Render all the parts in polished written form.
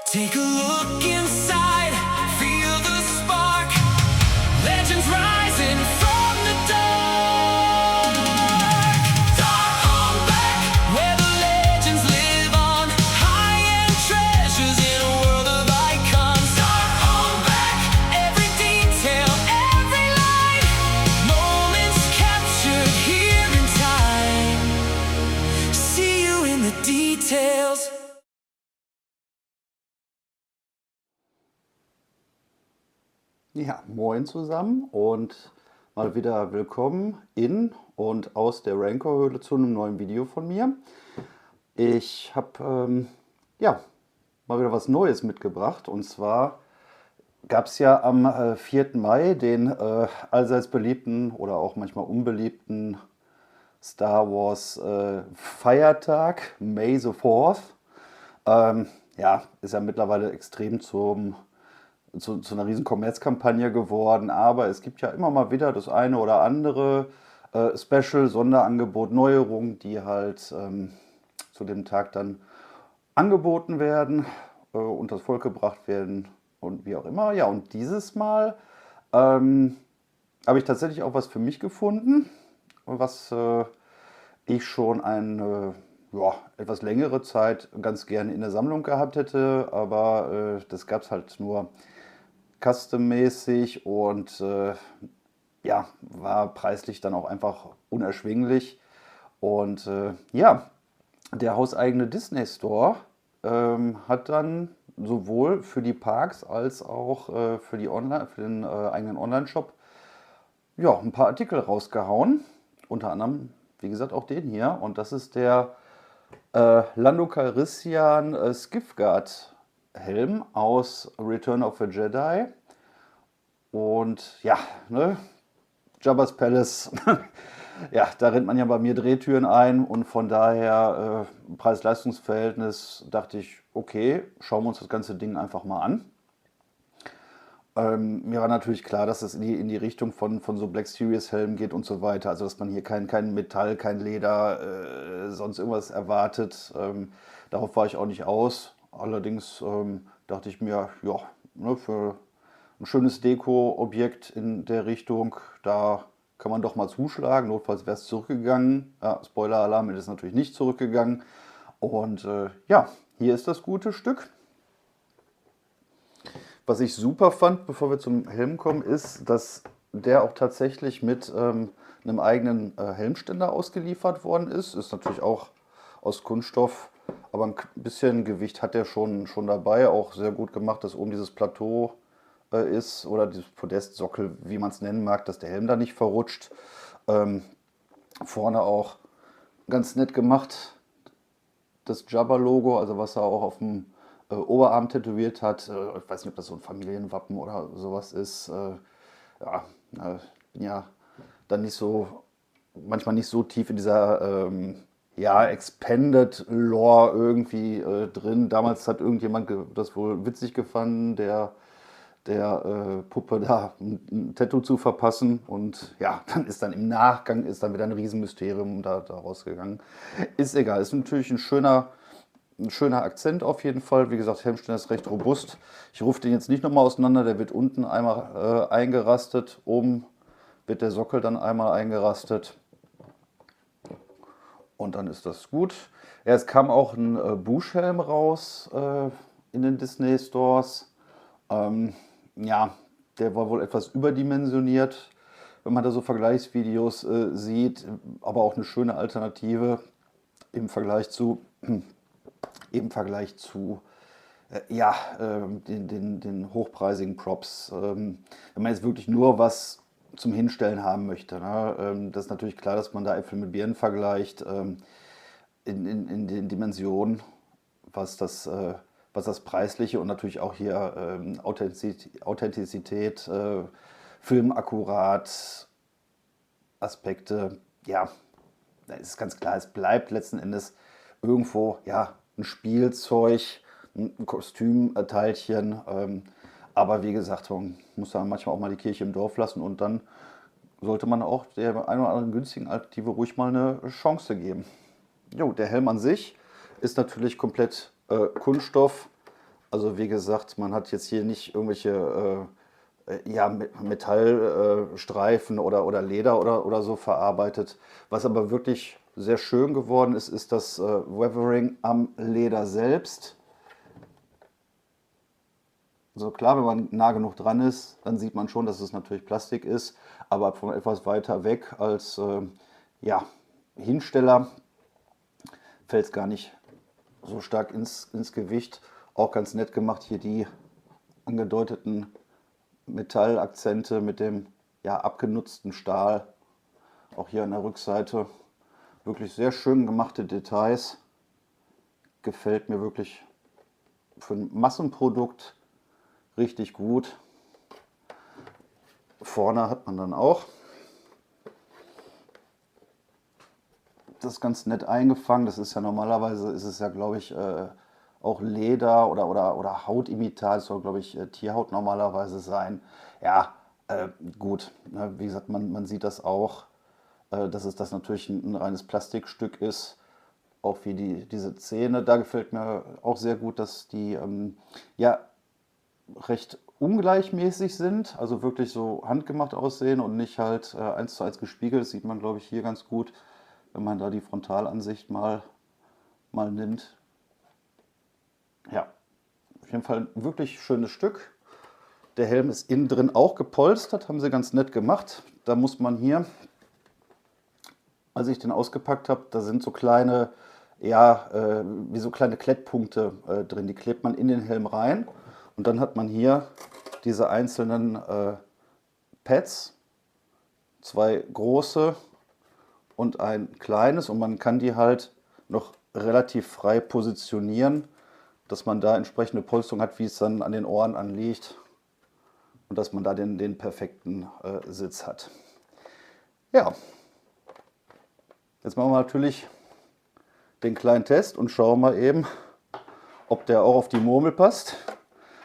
Take a look inside, feel the spark. Legends rising from the dark. Dark on black, where the legends live on. High-end treasures in a world of icons. Dark on black, every detail, every line. Moments captured here in time. See you in the details. Ja, moin zusammen und mal wieder willkommen in und aus der Rancor-Höhle zu einem neuen Video von mir. Ich habe ja mal wieder was Neues mitgebracht, und zwar gab es ja am 4. Mai den allseits beliebten oder auch manchmal unbeliebten Star Wars Feiertag, May the 4th. Ja, ist ja mittlerweile extrem zu einer riesen Kommerzkampagne geworden, aber es gibt ja immer mal wieder das eine oder andere Special, Sonderangebot, Neuerung, die halt zu dem Tag dann angeboten werden, unters Volk gebracht werden und wie auch immer. Ja, und dieses Mal habe ich tatsächlich auch was für mich gefunden, was ich schon eine ja, etwas längere Zeit ganz gerne in der Sammlung gehabt hätte, aber das gab es halt nur custom-mäßig und ja, war preislich dann auch einfach unerschwinglich. Und ja, der hauseigene Disney Store hat dann sowohl für die Parks als auch für den eigenen Online-Shop ja, ein paar Artikel rausgehauen. Unter anderem, wie gesagt, auch den hier. Und das ist der Lando Calrissian Skiffguard Helm aus Return of the Jedi. Und ja, ne, Jabba's Palace, ja, da rennt man ja bei mir Drehtüren ein, und von daher Preis-Leistungs-Verhältnis dachte ich, okay, schauen wir uns das ganze Ding einfach mal an. Mir war natürlich klar, dass es in die Richtung von so Black Series Helmen geht und so weiter. Also dass man hier kein Metall, kein Leder, sonst irgendwas erwartet. Darauf war ich auch nicht aus. Allerdings dachte ich mir, ja, ne, für ein schönes Deko-Objekt in der Richtung, da kann man doch mal zuschlagen. Notfalls wäre es zurückgegangen. Ja, Spoiler-Alarm, es ist natürlich nicht zurückgegangen. Und ja, hier ist das gute Stück. Was ich super fand, bevor wir zum Helm kommen, ist, dass der auch tatsächlich mit einem eigenen Helmständer ausgeliefert worden ist. Ist natürlich auch aus Kunststoff, aber ein bisschen Gewicht hat der schon dabei. Auch sehr gut gemacht, dass oben dieses Plateau ist oder dieses Podestsockel, wie man es nennen mag, dass der Helm da nicht verrutscht. Vorne auch ganz nett gemacht, das Jabba-Logo, also was er auch auf dem Oberarm tätowiert hat. Ich weiß nicht, ob das so ein Familienwappen oder sowas ist. Ja, bin ja dann nicht so, manchmal nicht so tief in dieser ja, Expanded Lore irgendwie drin. Damals hat irgendjemand das wohl witzig gefunden, der Puppe da ein Tattoo zu verpassen, und ja, dann ist dann im Nachgang ist dann wieder ein Riesenmysterium da rausgegangen. Ist egal, ist natürlich ein schöner Akzent auf jeden Fall. Wie gesagt, Helmständer ist recht robust. Ich rufe den jetzt nicht nochmal auseinander, der wird unten einmal eingerastet, oben wird der Sockel dann einmal eingerastet und dann ist das gut. Ja, es kam auch ein Bush-Helm raus in den Disney Stores. Ja, der war wohl etwas überdimensioniert, wenn man da so Vergleichsvideos sieht, aber auch eine schöne Alternative im Vergleich zu ja, den hochpreisigen Props. Wenn man jetzt wirklich nur was zum Hinstellen haben möchte, ne? Das ist natürlich klar, dass man da Äpfel mit Birnen vergleicht, in den Dimensionen, was das Preisliche und natürlich auch hier Authentizität, Filmakkurat, Aspekte, ja, da ist ganz klar, es bleibt letzten Endes irgendwo ja, ein Spielzeug, ein Kostümteilchen. Aber wie gesagt, man muss da manchmal auch mal die Kirche im Dorf lassen, und dann sollte man auch der ein oder anderen günstigen Alternative ruhig mal eine Chance geben. Jo, der Helm an sich ist natürlich komplett Kunststoff, Also wie gesagt, man hat jetzt hier nicht irgendwelche ja, Metallstreifen oder Leder oder so verarbeitet. Was aber wirklich sehr schön geworden ist, ist das Weathering am Leder selbst. Also klar, wenn man nah genug dran ist, dann sieht man schon, dass es natürlich Plastik ist, aber von etwas weiter weg als ja, Hinsteller fällt es gar nicht so stark ins Gewicht. Auch ganz nett gemacht hier die angedeuteten Metallakzente mit dem ja, abgenutzten Stahl. Auch hier an der Rückseite wirklich sehr schön gemachte Details. Gefällt mir wirklich für ein Massenprodukt richtig gut. Vorne hat man dann auch das ganz nett eingefangen. Das ist ja normalerweise, ist es ja, glaube ich, auch Leder oder Hautimitat. Das soll, glaube ich, Tierhaut normalerweise sein. Ja, gut. Ne, wie gesagt, man sieht das auch, dass es das natürlich ein reines Plastikstück ist. Auch wie diese Zähne. Da gefällt mir auch sehr gut, dass die ja, recht ungleichmäßig sind, also wirklich so handgemacht aussehen und nicht halt 1:1 gespiegelt. Das sieht man, glaube ich, hier ganz gut, wenn man da die Frontalansicht mal nimmt. Ja, auf jeden Fall ein wirklich schönes Stück. Der Helm ist innen drin auch gepolstert, haben sie ganz nett gemacht. Da muss man hier, als ich den ausgepackt habe, da sind so kleine, ja, wie so kleine Klettpunkte drin. Die klebt man in den Helm rein und dann hat man hier diese einzelnen Pads, zwei große und ein kleines, und man kann die halt noch relativ frei positionieren, dass man da entsprechende Polsterung hat, wie es dann an den Ohren anliegt, und dass man da den perfekten Sitz hat. Ja, jetzt machen wir natürlich den kleinen Test und schauen mal eben, ob der auch auf die Murmel passt,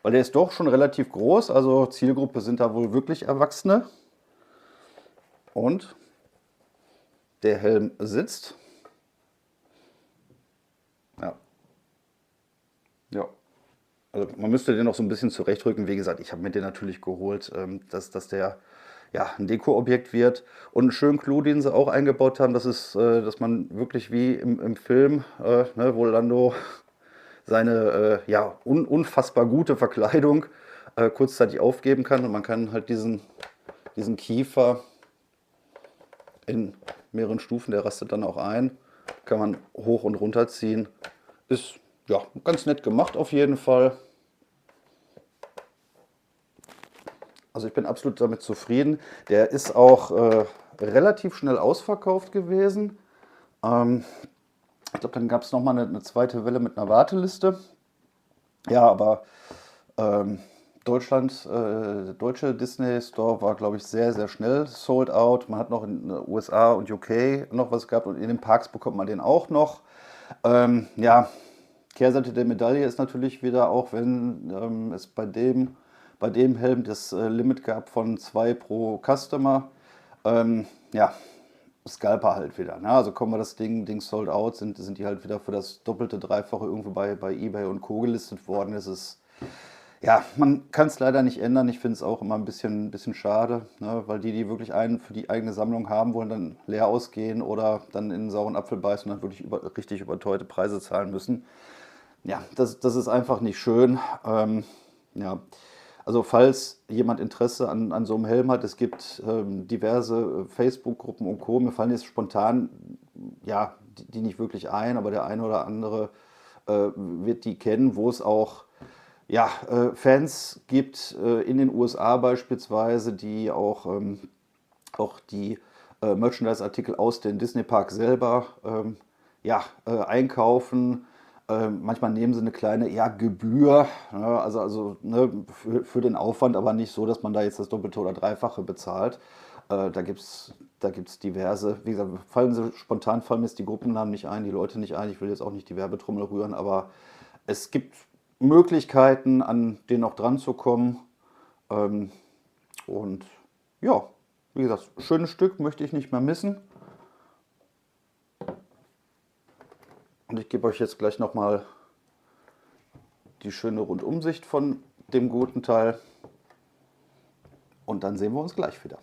weil der ist doch schon relativ groß, also Zielgruppe sind da wohl wirklich Erwachsene. Und der Helm sitzt. Ja. Ja. Also man müsste den noch so ein bisschen zurechtrücken. Wie gesagt, ich habe mir den natürlich geholt, dass der ja, ein Dekoobjekt wird. Und einen schönen Clou, den sie auch eingebaut haben, das ist, dass man wirklich wie im Film, ne, wo Lando seine ja, unfassbar gute Verkleidung kurzzeitig aufgeben kann. Und man kann halt diesen Kiefer in mehreren Stufen, der rastet dann auch ein, kann man hoch und runter ziehen. Ist ja ganz nett gemacht auf jeden Fall. Also ich bin absolut damit zufrieden. Der ist auch relativ schnell ausverkauft gewesen. Ich glaube, dann gab es nochmal eine zweite Welle mit einer Warteliste. Ja, aber deutsche Disney Store war, glaube ich, sehr, sehr schnell sold out. Man hat noch in den USA und UK noch was gehabt und in den Parks bekommt man den auch noch. Ja, Kehrseite der Medaille ist natürlich wieder, auch wenn es bei dem Helm das Limit gab von 2 pro Customer. Ja, Scalper halt wieder. Ne? Also kommen wir das Ding sold out, sind die halt wieder für das doppelte, dreifache irgendwo bei eBay und Co. gelistet worden. Das ist, ja, man kann es leider nicht ändern. Ich finde es auch immer ein bisschen schade, ne? Weil die wirklich einen für die eigene Sammlung haben wollen, dann leer ausgehen oder dann in einen sauren Apfel beißen und dann wirklich richtig überteuerte Preise zahlen müssen. Ja, das ist einfach nicht schön. Ja, also falls jemand Interesse an so einem Helm hat, es gibt diverse Facebook-Gruppen und Co. Mir fallen jetzt spontan, ja, die nicht wirklich ein, aber der eine oder andere wird die kennen, wo es auch ja, Fans gibt in den USA beispielsweise, die auch die Merchandise-Artikel aus den Disney-Parks selber ja, einkaufen. Manchmal nehmen sie eine kleine, ja, Gebühr, ne, also ne, für den Aufwand, aber nicht so, dass man da jetzt das Doppelte oder Dreifache bezahlt. Da gibt's diverse. Wie gesagt, spontan fallen mir jetzt die Gruppennamen nicht ein, die Leute nicht ein. Ich will jetzt auch nicht die Werbetrommel rühren, aber es gibt Möglichkeiten, an den noch dran zu kommen. Und ja, wie gesagt, schönes Stück, möchte ich nicht mehr missen. Und ich gebe euch jetzt gleich nochmal die schöne Rundumsicht von dem guten Teil. Und dann sehen wir uns gleich wieder.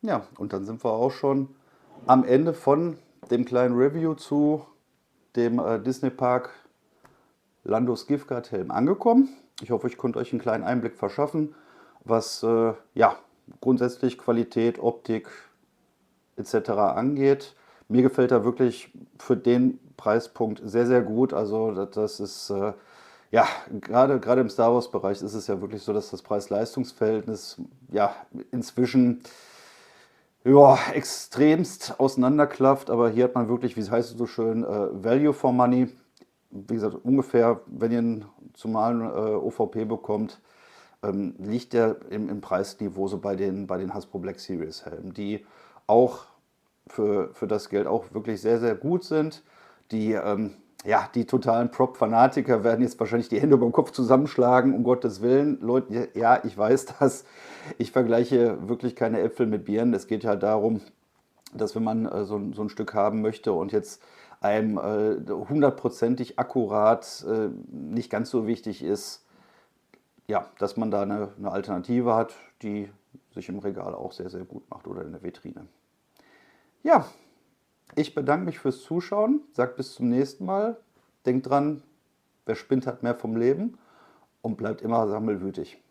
Ja, und dann sind wir auch schon am Ende von dem kleinen Review zu dem Disney Park Lando Skiffguard Helm angekommen. Ich hoffe, ich konnte euch einen kleinen Einblick verschaffen, was ja, grundsätzlich Qualität, Optik etc. angeht. Mir gefällt er wirklich für den Preispunkt sehr, sehr gut. Also das ist, ja, gerade im Star Wars-Bereich ist es ja wirklich so, dass das Preis-Leistungs-Verhältnis ja inzwischen ja, extremst auseinanderklafft, aber hier hat man wirklich, wie heißt es so schön, Value for Money. Wie gesagt, ungefähr, wenn ihr einen normalen OVP bekommt, liegt der im Preisniveau so bei den Hasbro Black Series Helmen, die auch für das Geld auch wirklich sehr, sehr gut sind. Die, ja, die totalen Prop-Fanatiker werden jetzt wahrscheinlich die Hände über den Kopf zusammenschlagen, um Gottes Willen. Leute, ja, ich weiß das. Ich vergleiche wirklich keine Äpfel mit Birnen. Es geht halt darum, dass wenn man so ein Stück haben möchte und jetzt einem hundertprozentig akkurat nicht ganz so wichtig ist, ja, dass man da eine Alternative hat, die sich im Regal auch sehr, sehr gut macht oder in der Vitrine. Ja, ich bedanke mich fürs Zuschauen, sagt bis zum nächsten Mal. Denkt dran, wer spinnt, hat mehr vom Leben und bleibt immer sammelwütig.